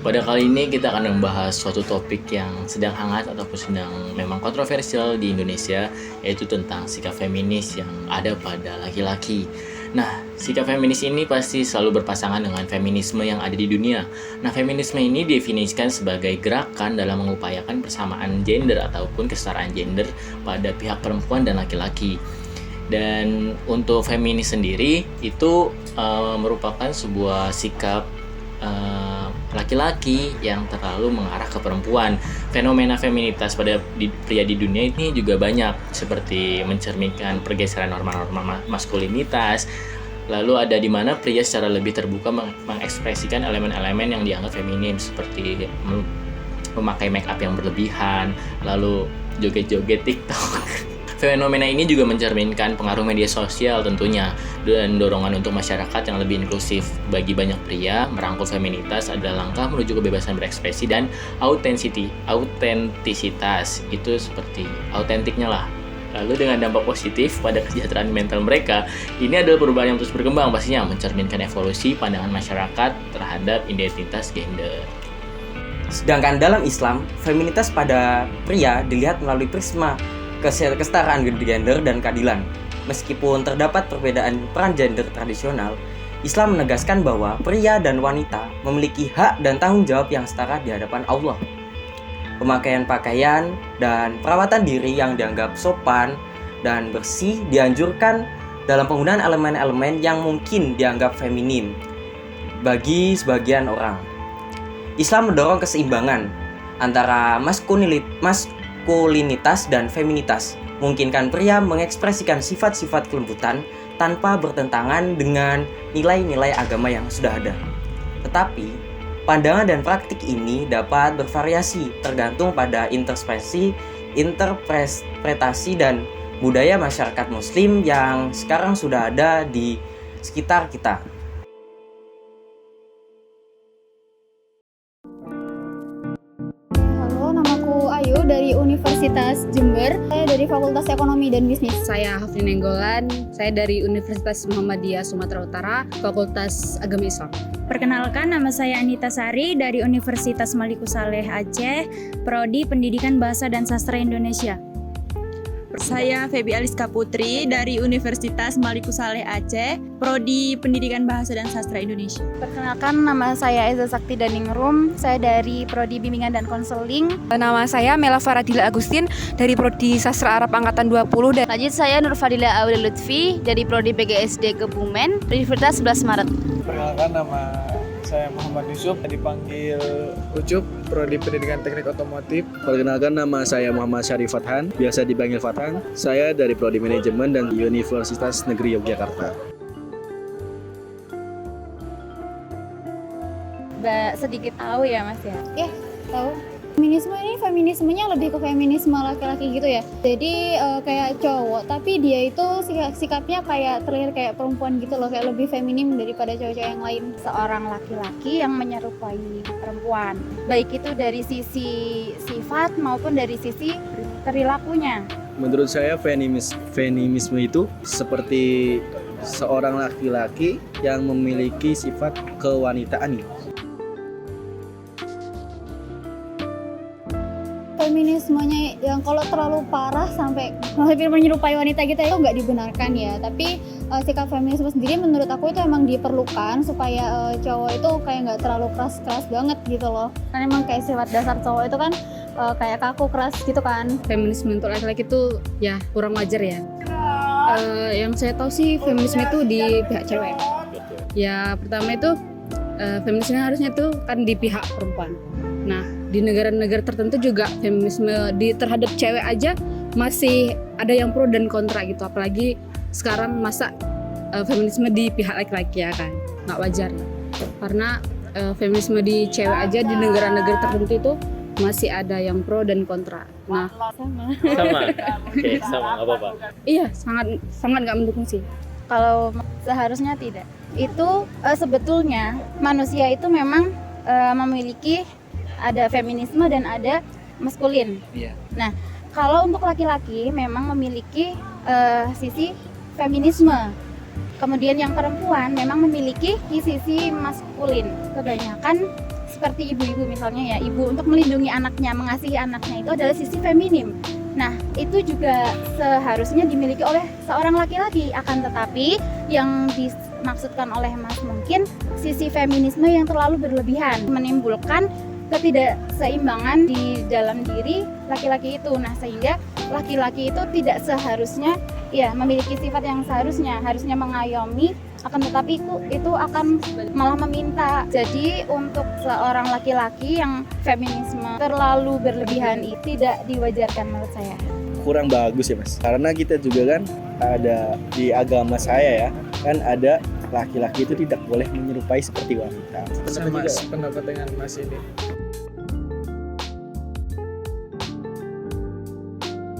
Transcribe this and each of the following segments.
Pada kali ini kita akan membahas suatu topik yang sedang hangat ataupun sedang memang kontroversial di Indonesia, yaitu tentang sikap feminis yang ada pada laki-laki. Nah, sikap feminis ini pasti selalu berpasangan dengan feminisme yang ada di dunia. Nah, feminisme ini didefinisikan sebagai gerakan dalam mengupayakan persamaan gender ataupun kesetaraan gender pada pihak perempuan dan laki-laki. Dan untuk feminis sendiri itu merupakan sebuah sikap laki-laki yang terlalu mengarah ke perempuan. Fenomena feminitas pada pria di dunia ini juga banyak, seperti mencerminkan pergeseran norma-norma maskulinitas. Lalu ada di mana pria secara lebih terbuka mengekspresikan elemen-elemen yang dianggap feminim, seperti memakai make up yang berlebihan, lalu joget-joget TikTok. Fenomena ini juga mencerminkan pengaruh media sosial tentunya, dan dorongan untuk masyarakat yang lebih inklusif. Bagi banyak pria, merangkul feminitas adalah langkah menuju kebebasan berekspresi dan autentisitas. Itu seperti autentiknya lah. Lalu dengan dampak positif pada kesejahteraan mental mereka, ini adalah perubahan yang terus berkembang, pastinya mencerminkan evolusi pandangan masyarakat terhadap identitas gender. Sedangkan dalam Islam, feminitas pada pria dilihat melalui prisma kesetaraan gender dan keadilan. Meskipun terdapat perbedaan peran gender tradisional, Islam menegaskan bahwa pria dan wanita memiliki hak dan tanggung jawab yang setara di hadapan Allah. Pemakaian pakaian dan perawatan diri yang dianggap sopan dan bersih dianjurkan dalam penggunaan elemen-elemen yang mungkin dianggap feminim bagi sebagian orang. Islam mendorong keseimbangan antara maskulinitas dan feminitas, memungkinkan pria mengekspresikan sifat-sifat kelembutan tanpa bertentangan dengan nilai-nilai agama yang sudah ada. Tetapi, pandangan dan praktik ini dapat bervariasi tergantung pada interpretasi dan budaya masyarakat muslim yang sekarang sudah ada di sekitar kita. Dari Universitas Jember, saya dari Fakultas Ekonomi dan Bisnis. Saya Hafni Nenggolan, saya dari Universitas Muhammadiyah Sumatera Utara, Fakultas Agama Islam. Perkenalkan, nama saya Anita Sari dari Universitas Maliku Saleh Aceh, Prodi Pendidikan Bahasa dan Sastra Indonesia. Saya Febi Aliska Putri dari Universitas Maliku Saleh Aceh, Prodi Pendidikan Bahasa dan Sastra Indonesia. Perkenalkan, nama saya Eza Sakti Daningrum, saya dari Prodi Bimbingan dan Konseling. Nama saya Mela Faradila Agustin dari Prodi Sastra Arab Angkatan 20. Dan lanjut, saya Nur Fadila Aulia Lutfi dari Prodi PGSD Kebumen, Universitas 11 Maret. Perkenalkan, nama saya Muhammad Yusuf, dipanggil Ucup, Prodi Pendidikan Teknik Otomotif. Perkenalkan, nama saya Muhammad Syarif Fathan, biasa dipanggil Fathan. Saya dari Prodi Manajemen dan Universitas Negeri Yogyakarta. Sedikit tahu ya Mas ya? Ya, tahu. Feminisme ini feminismenya lebih ke feminisme laki-laki gitu ya. Jadi kayak cowok, tapi dia itu sikapnya kayak terlihat kayak perempuan gitu loh, kayak lebih feminim daripada cowok-cowok yang lain. Seorang laki-laki yang menyerupai perempuan, baik itu dari sisi sifat maupun dari sisi perilakunya. Menurut saya feminisme itu seperti seorang laki-laki yang memiliki sifat kewanitaan. Feminismenya yang kalau terlalu parah sampai hampir menyerupai wanita gitu itu nggak dibenarkan ya. Tapi sikap feminisme sendiri menurut aku itu emang diperlukan supaya cowok itu kayak nggak terlalu keras banget gitu loh. Karena emang kayak sifat dasar cowok itu kan kayak kaku, keras gitu kan. Feminisme untuk laki-laki itu ya kurang wajar ya. Yang saya tahu sih feminisme itu di pihak cewek. Ya pertama itu feminisme harusnya tuh kan di pihak perempuan. Nah, di negara-negara tertentu juga feminisme terhadap cewek aja masih ada yang pro dan kontra gitu. Apalagi sekarang masa feminisme di pihak laki-laki ya kan, nggak wajar. Karena feminisme di cewek aja di negara-negara tertentu itu masih ada yang pro dan kontra. Nah, Sama? Oke, sama, nggak apa-apa. Iya, sangat nggak mendukung sih. Kalau seharusnya tidak. Itu sebetulnya manusia itu memang memiliki ada feminisme dan ada maskulin. Iya. Nah, kalau untuk laki-laki memang memiliki sisi feminisme. Kemudian yang perempuan memang memiliki sisi maskulin. Kebanyakan seperti ibu-ibu misalnya ya, ibu untuk melindungi anaknya, mengasihi anaknya, itu adalah sisi feminim. Nah, itu juga seharusnya dimiliki oleh seorang laki-laki. Akan tetapi yang dimaksudkan oleh Mas mungkin sisi feminisme yang terlalu berlebihan, menimbulkan ketidakseimbangan di dalam diri laki-laki itu. Nah, sehingga laki-laki itu tidak seharusnya ya memiliki sifat yang harusnya mengayomi, akan tetapi itu akan malah meminta. Jadi untuk seorang laki-laki yang feminisme terlalu berlebihan itu tidak diwajarkan menurut saya. Kurang bagus ya Mas, karena kita juga kan ada di agama saya ya, kan ada laki-laki itu tidak boleh menyerupai seperti wanita. Sama pendapat dengan Mas ini.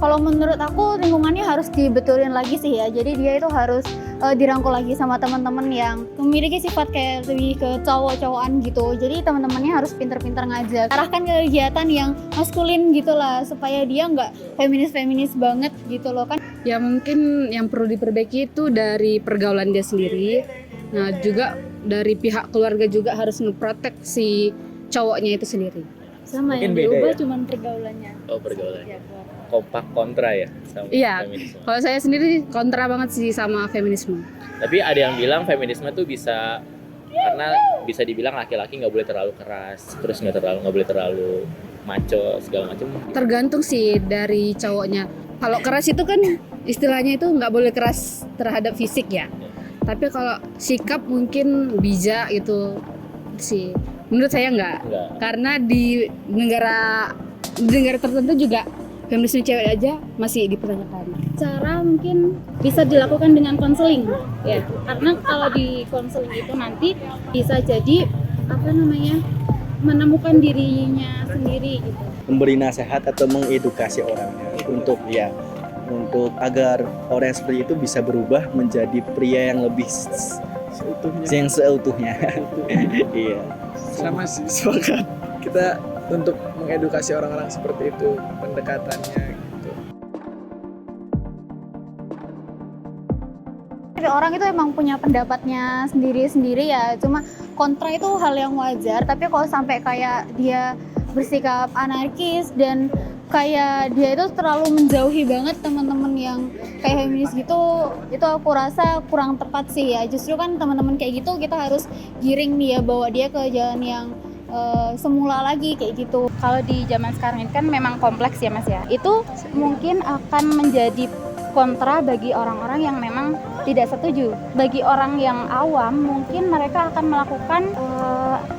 Kalau menurut aku lingkungannya harus dibetulin lagi sih ya. Jadi dia itu harus dirangkul lagi sama teman-teman yang memiliki sifat kayak lebih ke cowok-cowokan gitu. Jadi teman-temannya harus pinter-pinter ngajak. Arahkan ke kegiatan yang maskulin gitu lah, supaya dia nggak feminis-feminis banget gitu loh kan. Ya mungkin yang perlu diperbaiki itu dari pergaulan dia sendiri. Nah juga dari pihak keluarga juga harus ngeprotek si cowoknya itu sendiri. Sama Mungkin yang beda diubah ya? cuman pergaulannya. Oh, pergaulan. Kompak kontra ya sama Iya, feminisme. kalau saya sendiri kontra banget sih sama feminisme. Tapi ada yang bilang feminisme tuh bisa karena bisa dibilang laki-laki nggak boleh terlalu keras, terus nggak boleh terlalu maco segala macam. Tergantung sih dari cowoknya. Kalau keras itu kan istilahnya itu nggak boleh keras terhadap fisik ya. Tapi kalau sikap mungkin bijak itu sih. Menurut saya nggak. Karena di negara tertentu juga feminisme cewek aja masih dipertanyakan. Cara mungkin bisa dilakukan dengan konseling ya, karena kalau di konseling itu nanti bisa jadi menemukan dirinya sendiri gitu. Memberi nasihat atau mengedukasi orangnya untuk agar orang yang seperti itu bisa berubah menjadi pria yang lebih seutuhnya. Iya. Sama sih, sepakat. Kita untuk mengedukasi orang-orang seperti itu, pendekatannya gitu. Orang itu emang punya pendapatnya sendiri-sendiri ya, cuma kontra itu hal yang wajar. Tapi kalau sampai kayak dia bersikap anarkis dan kayak dia itu terlalu menjauhi banget teman-teman yang kayak feminis gitu, itu aku rasa kurang tepat sih ya. Justru kan teman-teman kayak gitu kita harus giring dia, bawa dia ke jalan yang semula lagi kayak gitu. Kalau di zaman sekarang ini kan memang kompleks ya Mas ya. Itu mungkin akan menjadi kontra bagi orang-orang yang memang tidak setuju. Bagi orang yang awam mungkin mereka akan melakukan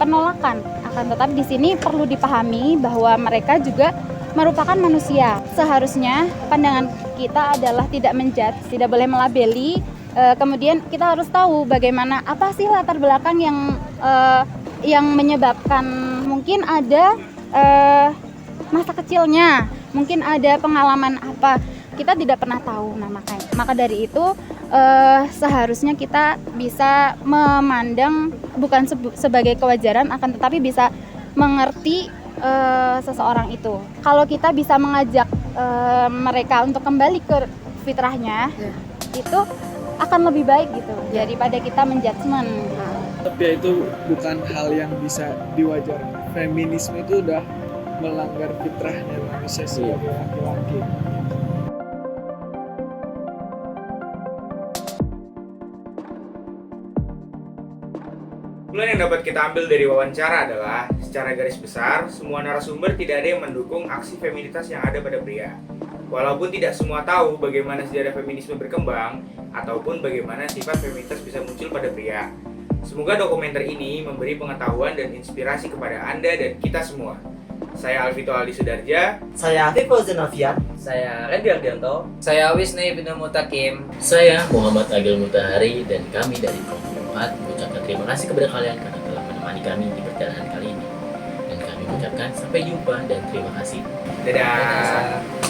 penolakan. Akan tetapi di sini perlu dipahami bahwa mereka juga merupakan manusia. Seharusnya pandangan kita adalah tidak menjudge, tidak boleh melabeli. Kemudian kita harus tahu bagaimana apa sih latar belakang yang menyebabkan, mungkin ada masa kecilnya, mungkin ada pengalaman apa, kita tidak pernah tahu. Nah maka dari itu seharusnya kita bisa memandang bukan sebagai kewajaran, akan tetapi bisa mengerti seseorang itu. Kalau kita bisa mengajak mereka untuk kembali ke fitrahnya, itu akan lebih baik gitu daripada kita menjudgment. Tapi ya itu bukan hal yang bisa diwajarkan. Feminisme itu udah melanggar fitrahnya manusia sebagai laki-laki. Kesimpulan yang dapat kita ambil dari wawancara adalah, secara garis besar, semua narasumber tidak ada yang mendukung aksi feminitas yang ada pada pria. Walaupun tidak semua tahu bagaimana sejarah feminisme berkembang, ataupun bagaimana sifat feminitas bisa muncul pada pria. Semoga dokumenter ini memberi pengetahuan dan inspirasi kepada Anda dan kita semua. Saya Alvito Aldi Sudarja. Saya Afif Fauzanafiat. Saya Randy Ardianto. Saya Wisnu Ibnu Mutakim. Saya Muhammad Agil Mutahari dan kami dari Kelompok 4 mengucapkan terima kasih kepada kalian karena telah menemani kami di perjalanan kali ini. Dan kami mengucapkan sampai jumpa dan terima kasih. Dadah.